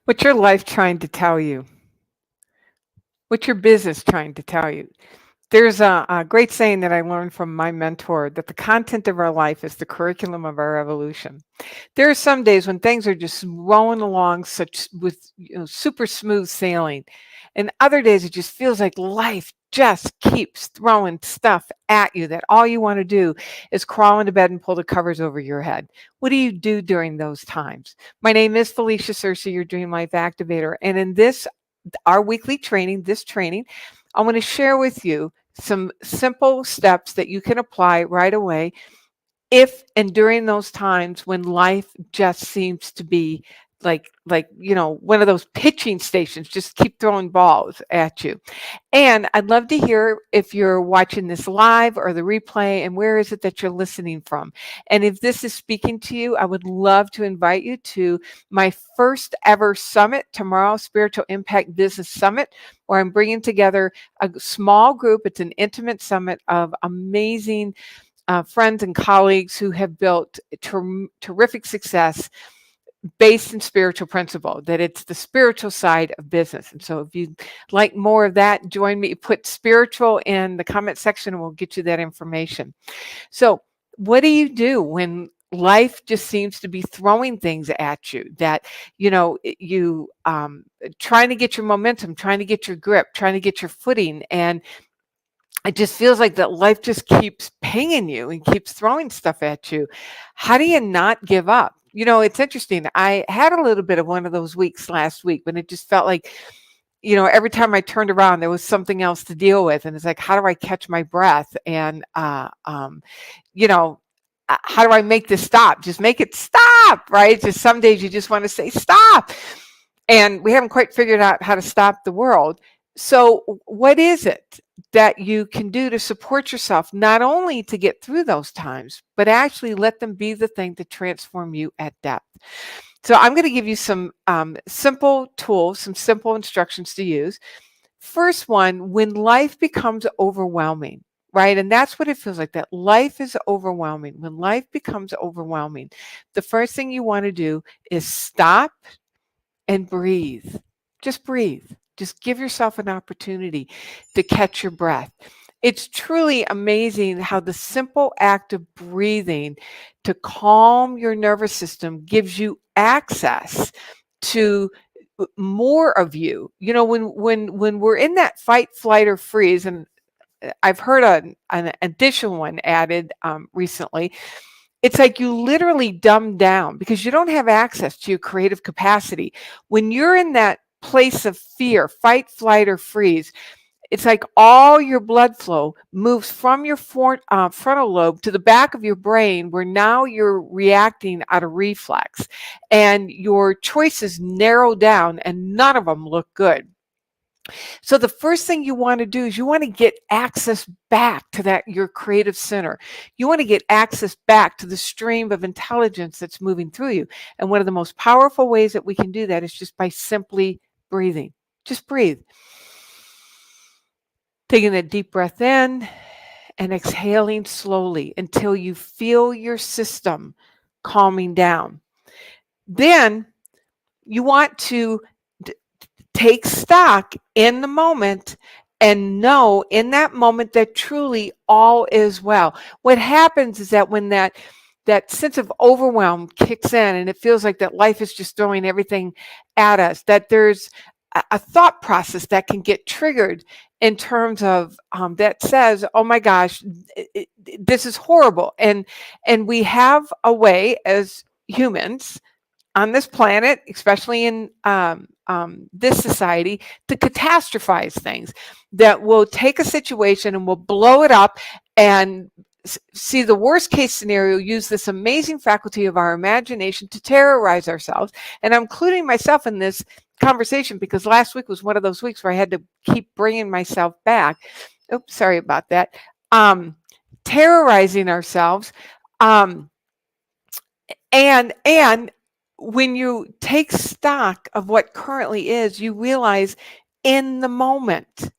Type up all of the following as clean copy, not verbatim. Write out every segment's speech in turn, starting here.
What's your life trying to tell you? What's your business trying to tell you? There's a great saying that I learned from my mentor that the content of our life is the curriculum of our evolution. There are some days when things are just rolling along such with super smooth sailing, and other days it just feels like life just keeps throwing stuff at you that all you want to do is crawl into bed and pull the covers over your head. What do you do during those times? My name is Felicia Searcy, your Dream Life Activator, and in this our weekly training, this training, I want to share with you some simple steps that you can apply right away if and during those times when life just seems to be one of those pitching stations, just keep throwing balls at you. And I'd love to hear if you're watching this live or the replay, and where is it that you're listening from. And if this is speaking to you, I would love to invite you to my first ever summit tomorrow, Spiritual Impact Business Summit, where I'm bringing together a small group. It's an intimate summit of amazing friends and colleagues who have built terrific success based in spiritual principle, that it's the spiritual side of business. And so if you'd like more of that, join me. Put spiritual in the comment section and we'll get you that information. So what do you do when life just seems to be throwing things at you that, you trying to get your momentum, trying to get your grip, trying to get your footing, and it just feels like that life just keeps pinging you and keeps throwing stuff at you? How do you not give up? It's interesting. I had a little bit of one of those weeks last week when it just felt like, every time I turned around, there was something else to deal with. And it's like, how do I catch my breath? And, you know, how do I make this stop? Just make it stop, right? Just some days you just want to say, stop. And we haven't quite figured out how to stop the world. So, what is it that you can do to support yourself, not only to get through those times, but actually let them be the thing to transform you at depth? So, I'm going to give you some simple tools, some simple instructions to use. First one, when life becomes overwhelming, right? And that's what it feels like, that life is overwhelming. When life becomes overwhelming, the first thing you want to do is stop and breathe. Just breathe. Just give yourself an opportunity to catch your breath. It's truly amazing how the simple act of breathing to calm your nervous system gives you access to more of you. When we're in that fight, flight, or freeze, and I've heard an additional one added recently. It's like you literally dumb down because you don't have access to your creative capacity. When you're in that place of fear, fight, flight, or freeze, it's like all your blood flow moves from your frontal lobe to the back of your brain, where now you're reacting out of reflex and your choices narrow down and none of them look good. So the first thing you want to do is you want to get access back to that your creative center. You want to get access back to the stream of intelligence that's moving through you. And one of the most powerful ways that we can do that is just by simply breathing. Just breathe. Taking a deep breath in and exhaling slowly until you feel your system calming down. Then you want to take stock in the moment and know in that moment that truly all is well. What happens is that when that sense of overwhelm kicks in and it feels like that life is just throwing everything at us, that there's a thought process that can get triggered in terms of that says, oh my gosh, this is horrible. And we have a way as humans on this planet, especially in this society, to catastrophize things, that will take a situation and will blow it up and see the worst case scenario, use this amazing faculty of our imagination to terrorize ourselves. And I'm including myself in this conversation because last week was one of those weeks where I had to keep bringing myself back. Oops, sorry about that. Terrorizing ourselves. And when you take stock of what currently is, you realize in the moment,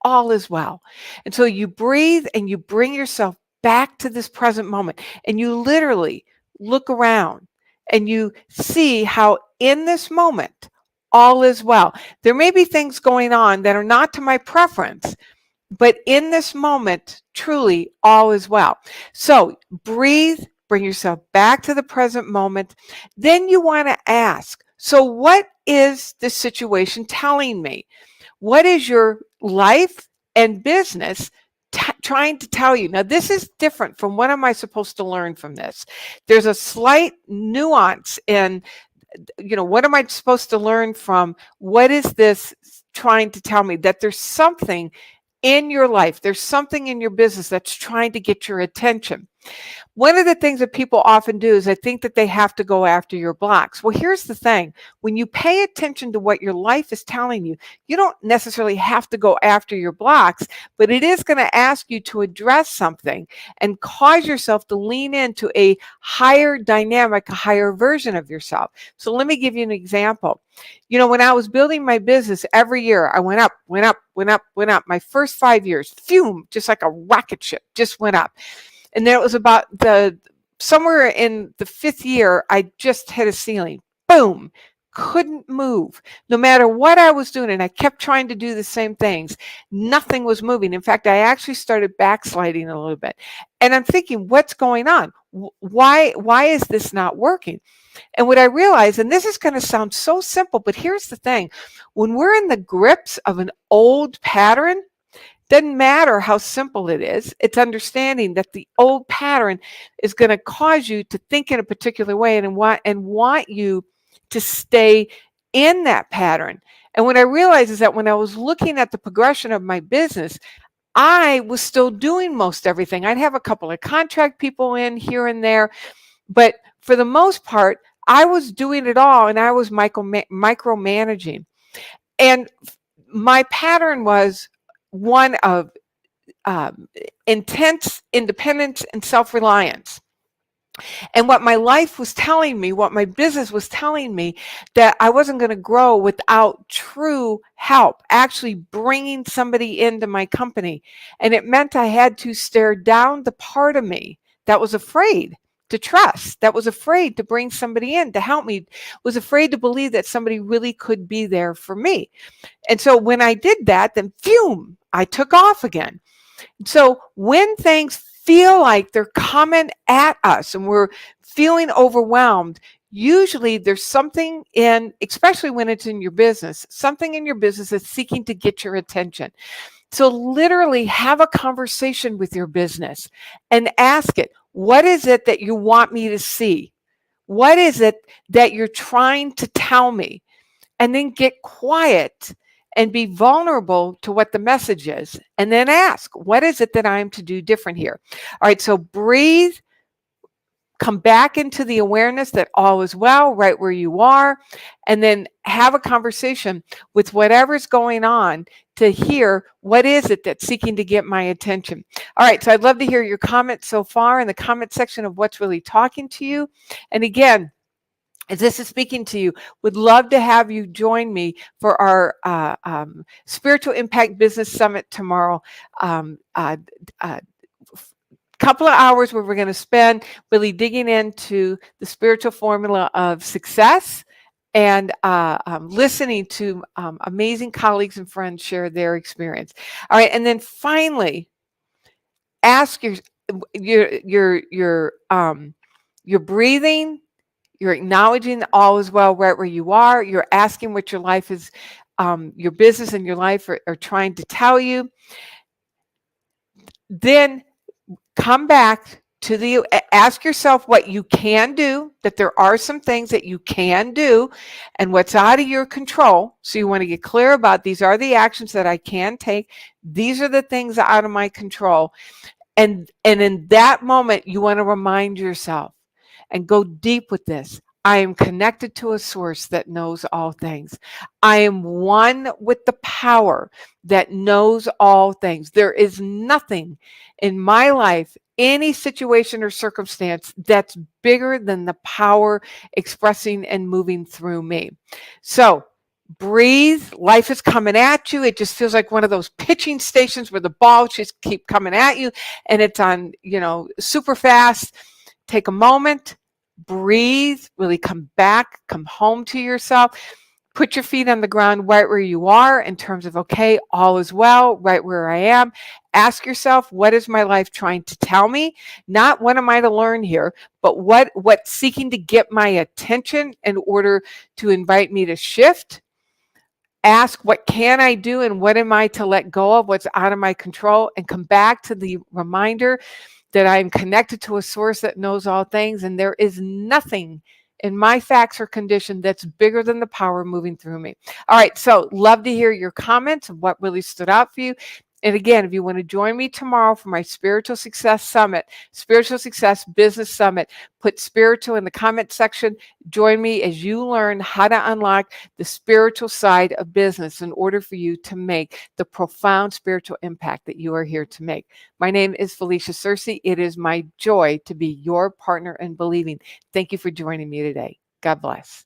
all is well. And so you breathe and you bring yourself back to this present moment and you literally look around and you see how in this moment, all is well. There may be things going on that are not to my preference, but in this moment, truly all is well. So breathe, bring yourself back to the present moment. Then you want to ask, so what is this situation telling me? What is your life and business trying to tell you? Now, this is different from what am I supposed to learn from this? There's a slight nuance in, what am I supposed to learn from? What is this trying to tell me? That there's something in your life, there's something in your business that's trying to get your attention. One of the things that people often do is they think that they have to go after your blocks. Well, here's the thing. When you pay attention to what your life is telling you, you don't necessarily have to go after your blocks, but it is going to ask you to address something and cause yourself to lean into a higher dynamic, a higher version of yourself. So let me give you an example. When I was building my business, every year I went up, went up, went up, went up. My first 5 years, just like a rocket ship, just went up. And then it was about somewhere in the 5th year, I just hit a ceiling. Boom. Couldn't move. No matter what I was doing, and I kept trying to do the same things, nothing was moving. In fact, I actually started backsliding a little bit. And I'm thinking, what's going on? Why is this not working? And what I realized, and this is going to sound so simple, but here's the thing. When we're in the grips of an old pattern, doesn't matter how simple it is. It's understanding that the old pattern is going to cause you to think in a particular way and want you to stay in that pattern. And what I realized is that when I was looking at the progression of my business, I was still doing most everything. I'd have a couple of contract people in here and there, but for the most part, I was doing it all, and I was micromanaging. And my pattern was one of intense independence and self-reliance. And what my life was telling me, what my business was telling me, that I wasn't going to grow without true help, actually bringing somebody into my company. And it meant I had to stare down the part of me that was afraid to trust, that was afraid to bring somebody in to help me, was afraid to believe that somebody really could be there for me. And so when I did that, then phew, I took off again. So when things feel like they're coming at us and we're feeling overwhelmed, usually there's something especially when it's in your business, something in your business that's seeking to get your attention. So literally have a conversation with your business and ask it, what is it that you want me to see? What is it that you're trying to tell me? And then get quiet and be vulnerable to what the message is. And then ask, what is it that I'm to do different here? All right, so breathe, come back into the awareness that all is well right where you are, and then have a conversation with whatever's going on to hear what is it that's seeking to get my attention. All right, so I'd love to hear your comments so far in the comment section of what's really talking to you. And again, as this is speaking to you, would love to have you join me for our Spiritual Impact Business Summit tomorrow. Couple of hours where we're going to spend really digging into the spiritual formula of success and listening to amazing colleagues and friends share their experience. All right, and then finally, ask your breathing. You're acknowledging that all is well right where you are. You're asking what your life is, your business and your life are trying to tell you. Then come back to ask yourself what you can do, that there are some things that you can do and what's out of your control. So you want to get clear about these are the actions that I can take. These are the things out of my control. And in that moment, you want to remind yourself and go deep with this. I am connected to a source that knows all things. I am one with the power that knows all things. There is nothing in my life, any situation or circumstance that's bigger than the power expressing and moving through me. So breathe. Life is coming at you. It just feels like one of those pitching stations where the balls just keep coming at you and it's on, super fast. Take a moment. breathe, really come back, come home to yourself. Put your feet on the ground right where you are in terms of, okay, all is well, right where I am. Ask yourself, what is my life trying to tell me? Not what am I to learn here, but what's seeking to get my attention in order to invite me to shift. Ask, what can I do and what am I to let go of, what's out of my control, and come back to the reminder that I'm connected to a source that knows all things, and there is nothing in my facts or condition that's bigger than the power moving through me. All right, so love to hear your comments of what really stood out for you. And again, if you want to join me tomorrow for my Spiritual Success Summit, Spiritual Success Business Summit, put spiritual in the comment section. Join me as you learn how to unlock the spiritual side of business in order for you to make the profound spiritual impact that you are here to make. My name is Felicia Searcy. It is my joy to be your partner in believing. Thank you for joining me today. God bless.